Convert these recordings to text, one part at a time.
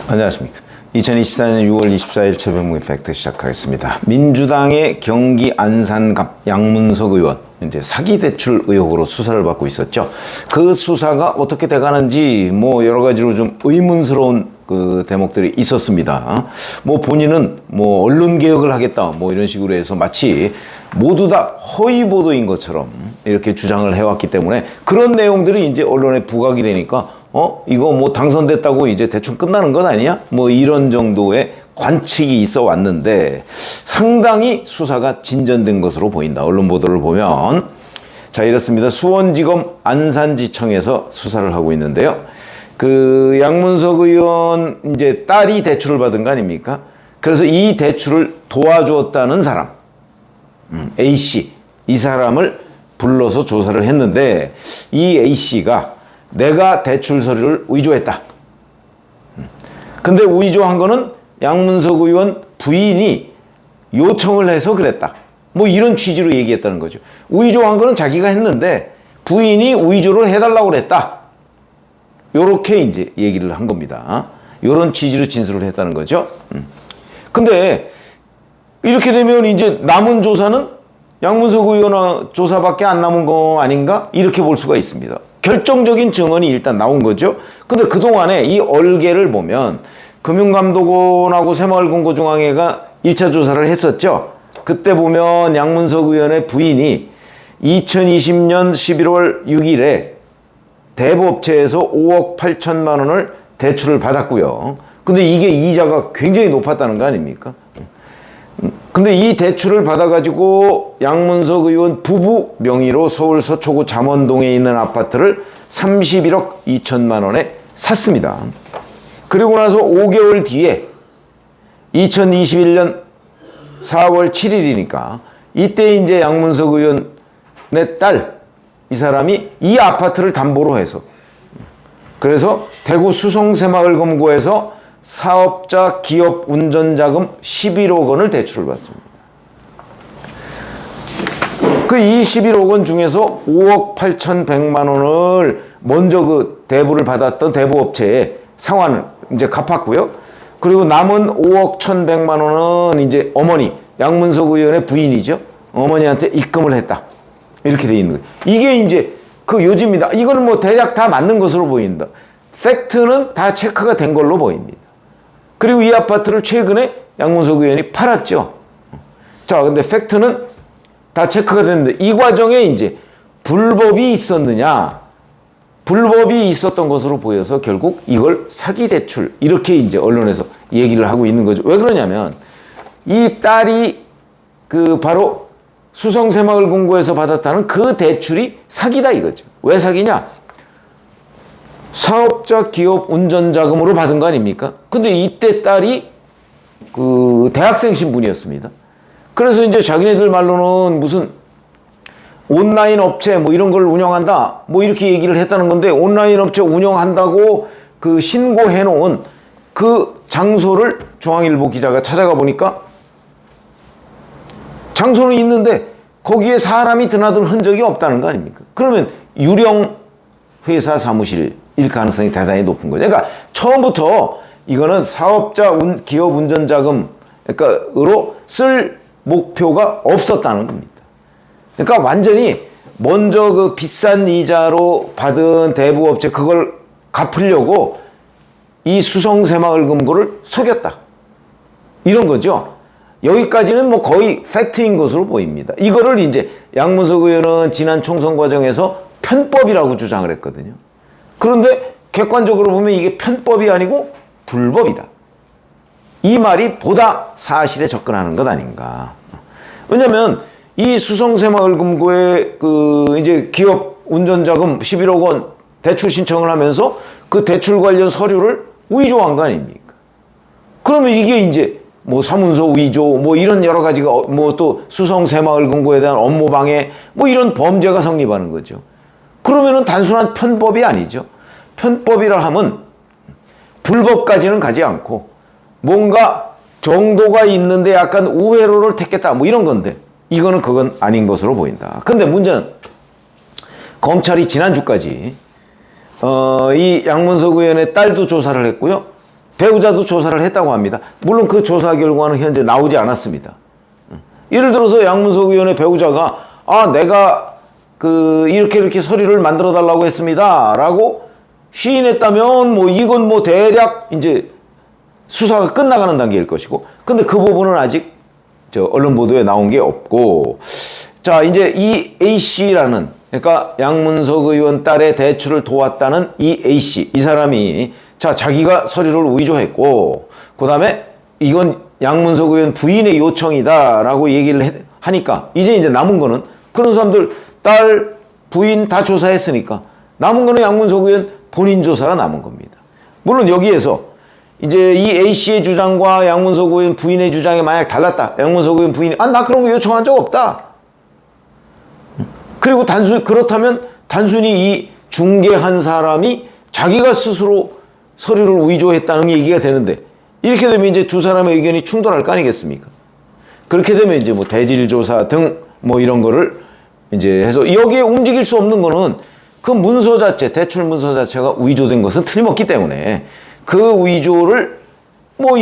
안녕하십니까. 2024년 6월 24일 최병무의 팩트 시작하겠습니다. 민주당의 경기 안산갑 양문석 의원 이제 사기 대출 의혹으로 수사를 받고 있었죠. 그 수사가 어떻게 돼가는지 뭐 여러 가지로 좀 의문스러운 그 대목들이 있었습니다. 뭐 본인은 뭐 언론 개혁을 하겠다 뭐 이런 식으로 해서 마치 모두 다 허위 보도인 것처럼 이렇게 주장을 해왔기 때문에 그런 내용들이 이제 언론에 부각이 되니까 이거 뭐 당선됐다고 이제 대충 끝나는 것 아니야? 뭐 이런 정도의 관측이 있어 왔는데 상당히 수사가 진전된 것으로 보인다. 언론 보도를 보면. 자, 이렇습니다. 수원지검 안산지청에서 수사를 하고 있는데요. 그 양문석 의원 이제 딸이 대출을 받은 거 아닙니까? 그래서 이 대출을 도와주었다는 사람, A씨, 이 사람을 불러서 조사를 했는데 이 A씨가 내가 대출 서류를 위조했다. 근데 위조한 거는 양문석 의원 부인이 요청을 해서 그랬다. 뭐 이런 취지로 얘기했다는 거죠. 위조한 거는 자기가 했는데 부인이 위조를 해달라고 그랬다. 요렇게 이제 얘기를 한 겁니다. 요런 취지로 진술을 했다는 거죠. 근데 이렇게 되면 이제 남은 조사는 양문석 의원 조사밖에 안 남은 거 아닌가? 이렇게 볼 수가 있습니다. 결정적인 증언이 일단 나온 거죠. 근데 그동안에 이 얼개를 보면 금융감독원하고 새마을금고중앙회가 1차 조사를 했었죠. 그때 보면 양문석 의원의 부인이 2020년 11월 6일에 대부업체에서 5억 8천만 원을 대출을 받았고요. 근데 이게 이자가 굉장히 높았다는 거 아닙니까? 근데 이 대출을 받아가지고 양문석 의원 부부 명의로 서울 서초구 잠원동에 있는 아파트를 31억 2천만 원에 샀습니다. 그리고 나서 5개월 뒤에 2021년 4월 7일이니까 이때 이제 양문석 의원의 딸, 이 사람이 이 아파트를 담보로 해서 그래서 대구 수성새마을금고에서 사업자 기업 운전자금 11억 원을 대출을 받습니다. 그 21억 원 중에서 5억 8,100만 원을 먼저 그 대부를 받았던 대부업체에 상환을 이제 갚았고요. 그리고 남은 5억 1,100만 원은 이제 어머니, 양문석 의원의 부인이죠. 어머니한테 입금을 했다. 이렇게 돼 있는 거예요. 이게 이제 그 요지입니다. 이거는 뭐 대략 다 맞는 것으로 보인다. 팩트는 다 체크가 된 걸로 보입니다. 그리고 이 아파트를 최근에 양문석 의원이 팔았죠. 자, 근데 팩트는 다 체크가 됐는데 이 과정에 이제 불법이 있었느냐? 불법이 있었던 것으로 보여서 결국 이걸 사기 대출 이렇게 이제 언론에서 얘기를 하고 있는 거죠. 왜 그러냐면 이 딸이 그 바로 수성새마을금고에서 받았다는 그 대출이 사기다 이거죠. 왜 사기냐? 사업자 기업 운전자금으로 받은 거 아닙니까? 근데 이때 딸이 그 대학생 신분이었습니다. 그래서 이제 자기네들 말로는 무슨 온라인 업체 뭐 이런 걸 운영한다 뭐 이렇게 얘기를 했다는 건데 온라인 업체 운영한다고 그 신고해 놓은 그 장소를 중앙일보 기자가 찾아가 보니까 장소는 있는데 거기에 사람이 드나든 흔적이 없다는 거 아닙니까? 그러면 유령 회사 사무실일 가능성이 대단히 높은 거죠. 그러니까 처음부터 이거는 사업자 기업 운전자금 그러니까로 쓸 목표가 없었다는 겁니다. 그러니까 완전히 먼저 그 비싼 이자로 받은 대부업체 그걸 갚으려고 이 수성새마을금고를 속였다. 이런 거죠. 여기까지는 뭐 거의 팩트인 것으로 보입니다. 이거를 이제 양문석 의원은 지난 총선 과정에서 편법이라고 주장을 했거든요. 그런데 객관적으로 보면 이게 편법이 아니고 불법이다. 이 말이 보다 사실에 접근하는 것 아닌가. 왜냐면 이 수성새마을금고에 그 이제 기업 운전자금 11억 원 대출 신청을 하면서 그 대출 관련 서류를 위조한 거 아닙니까? 그러면 이게 이제 뭐 사문서 위조 뭐 이런 여러 가지가 뭐 또 수성새마을금고에 대한 업무방해 뭐 이런 범죄가 성립하는 거죠. 그러면은 단순한 편법이 아니죠. 편법이라 하면 불법까지는 가지 않고 뭔가 정도가 있는데 약간 우회로를 택했다 뭐 이런 건데 이거는 그건 아닌 것으로 보인다. 근데 문제는 검찰이 지난주까지 이 양문석 의원의 딸도 조사를 했고요. 배우자도 조사를 했다고 합니다. 물론 그 조사 결과는 현재 나오지 않았습니다. 예를 들어서 양문석 의원의 배우자가 내가 이렇게 서류를 만들어 달라고 했습니다 라고 시인했다면 뭐 이건 뭐 대략 이제 수사가 끝나가는 단계일 것이고, 근데 그 부분은 아직 언론 보도에 나온 게 없고, 자, 이제 이 A씨라는, 그러니까 양문석 의원 딸의 대출을 도왔다는 이 A씨, 이 사람이 자기가 서류를 위조했고, 그 다음에 이건 양문석 의원 부인의 요청이다라고 얘기를 하니까, 이제 남은 거는 그런 사람들 딸, 부인 다 조사했으니까 남은 거는 양문석 의원 본인 조사가 남은 겁니다. 물론 여기에서 이제 이 A씨의 주장과 양문석 의원 부인의 주장이 만약 달랐다. 양문석 의원 부인이 나 그런 거 요청한 적 없다. 그리고 그렇다면 단순히 이 중개한 사람이 자기가 스스로 서류를 위조했다는 얘기가 되는데, 이렇게 되면 이제 두 사람의 의견이 충돌할 거 아니겠습니까? 그렇게 되면 이제 뭐 대질조사 등 뭐 이런 거를 이제 해서, 여기에 움직일 수 없는 거는 그 문서 자체, 대출 문서 자체가 위조된 것은 틀림없기 때문에 그 위조를 뭐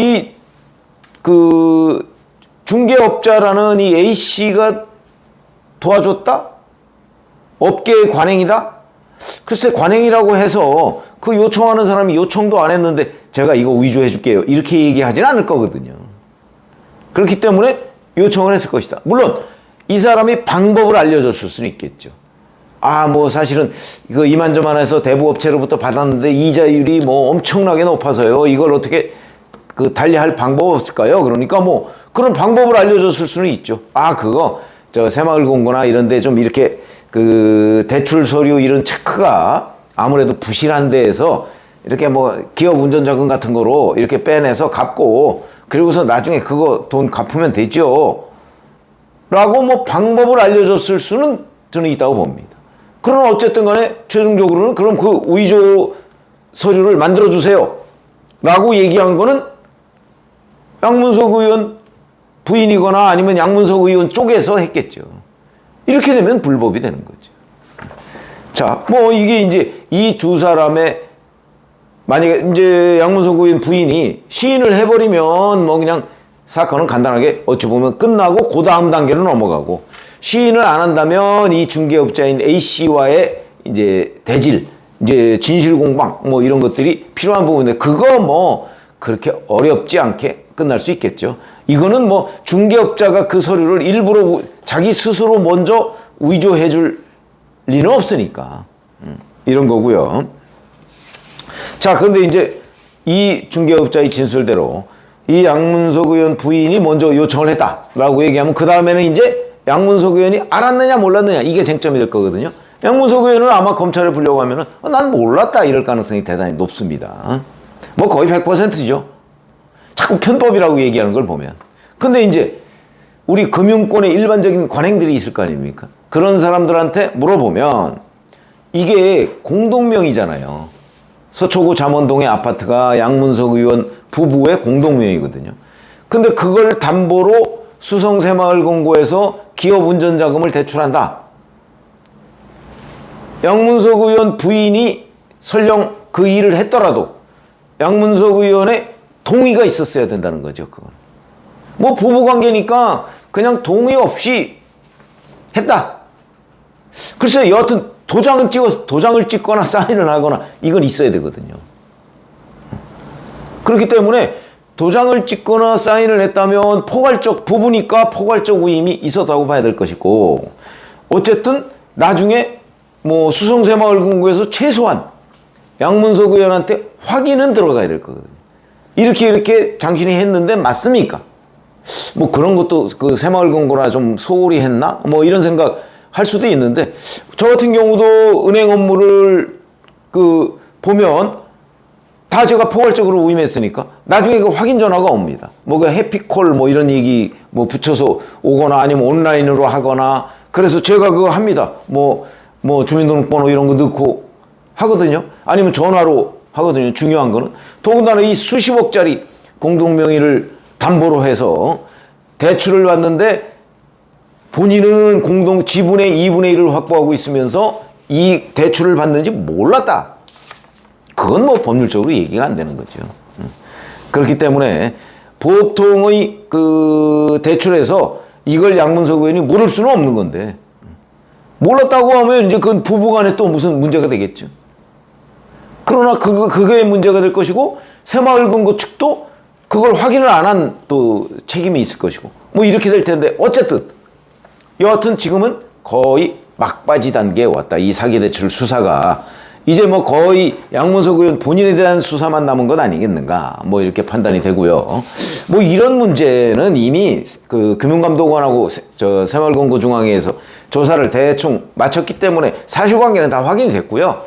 중개업자라는 이 A씨가 도와줬다? 업계의 관행이다? 글쎄, 관행이라고 해서 그 요청하는 사람이 요청도 안 했는데 제가 이거 위조해 줄게요 이렇게 얘기하진 않을 거거든요. 그렇기 때문에 요청을 했을 것이다. 물론 이 사람이 방법을 알려줬을 수는 있겠죠. 뭐 사실은 이거 이만저만해서 대부업체로부터 받았는데 이자율이 뭐 엄청나게 높아서요, 이걸 어떻게 달리할 방법 없을까요? 그러니까 뭐 그런 방법을 알려줬을 수는 있죠. 그거 새마을금고나 이런 데 좀 이렇게 대출 서류 이런 체크가 아무래도 부실한 데에서 이렇게 뭐 기업 운전자금 같은 거로 이렇게 빼내서 갚고, 그리고서 나중에 그거 돈 갚으면 되죠 라고 뭐 방법을 알려줬을 수는 저는 있다고 봅니다. 그러나 어쨌든 간에 최종적으로는 그럼 그 위조 서류를 만들어주세요 라고 얘기한 거는 양문석 의원 부인이거나 아니면 양문석 의원 쪽에서 했겠죠. 이렇게 되면 불법이 되는 거죠. 자, 뭐 이게 이제 이 두 사람의, 만약에 이제 양문석 의원 부인이 시인을 해버리면 뭐 그냥 사건은 간단하게 어찌 보면 끝나고 그 다음 단계로 넘어가고, 시인을 안 한다면 이 중개업자인 A씨와의 이제 대질, 이제 진실공방 뭐 이런 것들이 필요한 부분인데, 그거 뭐 그렇게 어렵지 않게 끝날 수 있겠죠. 이거는 뭐 중개업자가 그 서류를 일부러 자기 스스로 먼저 위조해 줄 리는 없으니까 이런 거고요. 자, 그런데 이제 이 중개업자의 진술대로 이 양문석 의원 부인이 먼저 요청을 했다라고 얘기하면, 그 다음에는 이제 양문석 의원이 알았느냐 몰랐느냐, 이게 쟁점이 될 거거든요. 양문석 의원은 아마 검찰에 부르려고 하면은 난 몰랐다 이럴 가능성이 대단히 높습니다. 뭐 거의 100%죠. 자꾸 편법이라고 얘기하는 걸 보면. 근데 이제 우리 금융권의 일반적인 관행들이 있을 거 아닙니까? 그런 사람들한테 물어보면 이게 공동명의잖아요. 서초구 잠원동의 아파트가 양문석 의원 부부의 공동명의거든요. 근데 그걸 담보로 수성새마을금고에서 기업 운전자금을 대출한다. 양문석 의원 부인이 설령 그 일을 했더라도 양문석 의원의 동의가 있었어야 된다는 거죠. 그건 뭐 부부관계니까 그냥 동의 없이 했다. 글쎄요, 여하튼 도장을 찍거나 사인을 하거나 이건 있어야 되거든요. 그렇기 때문에 도장을 찍거나 사인을 했다면 부부니까 포괄적 위임이 있었다고 봐야 될 것이고, 어쨌든 나중에 뭐 수성새마을금고에서 최소한 양문석 의원한테 확인은 들어가야 될 거거든요. 이렇게 당신이 했는데 맞습니까? 뭐 그런 것도 그 새마을금고라 좀 소홀히 했나? 뭐 이런 생각 할 수도 있는데, 저 같은 경우도 은행 업무를 보면 다 제가 포괄적으로 위임했으니까 나중에 그 확인 전화가 옵니다. 뭐 그 해피콜 뭐 이런 얘기 뭐 붙여서 오거나 아니면 온라인으로 하거나, 그래서 제가 그거 합니다. 뭐 주민등록번호 이런 거 넣고 하거든요. 아니면 전화로 하거든요. 중요한 거는. 더군다나 이 수십억짜리 공동명의를 담보로 해서 대출을 받는데 본인은 공동 지분의 2분의 1을 확보하고 있으면서 이 대출을 받는지 몰랐다. 그건 뭐 법률적으로 얘기가 안 되는 거죠. 그렇기 때문에 보통의 그 대출에서 이걸 양문석 의원이 모를 수는 없는 건데, 몰랐다고 하면 이제 그 부부간에 또 무슨 문제가 되겠죠. 그러나 그게 문제가 될 것이고, 새마을금고 측도 그걸 확인을 안 한 또 책임이 있을 것이고, 뭐 이렇게 될 텐데, 어쨌든 여하튼 지금은 거의 막바지 단계에 왔다. 이 사기대출 수사가 이제 뭐 거의 양문석 의원 본인에 대한 수사만 남은 것 아니겠는가, 뭐 이렇게 판단이 되고요. 뭐 이런 문제는 이미 그 금융감독원하고 새마을금고중앙회에서 조사를 대충 마쳤기 때문에 사실관계는 다 확인이 됐고요.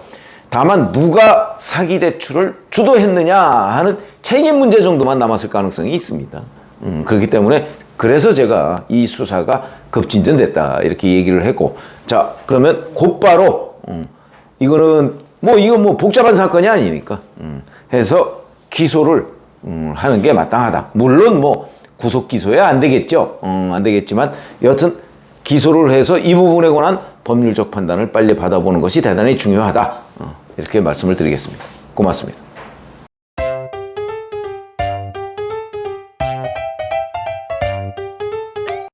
다만 누가 사기대출을 주도했느냐 하는 책임 문제 정도만 남았을 가능성이 있습니다. 그렇기 때문에 그래서 제가 이 수사가 급진전됐다 이렇게 얘기를 했고, 자 그러면 곧바로 이거는 이건 뭐 복잡한 사건이 아니니까 해서 기소를 하는 게 마땅하다. 물론 뭐 구속 기소야 안 되겠죠. 안 되겠지만 여하튼 기소를 해서 이 부분에 관한 법률적 판단을 빨리 받아보는 것이 대단히 중요하다. 이렇게 말씀을 드리겠습니다. 고맙습니다.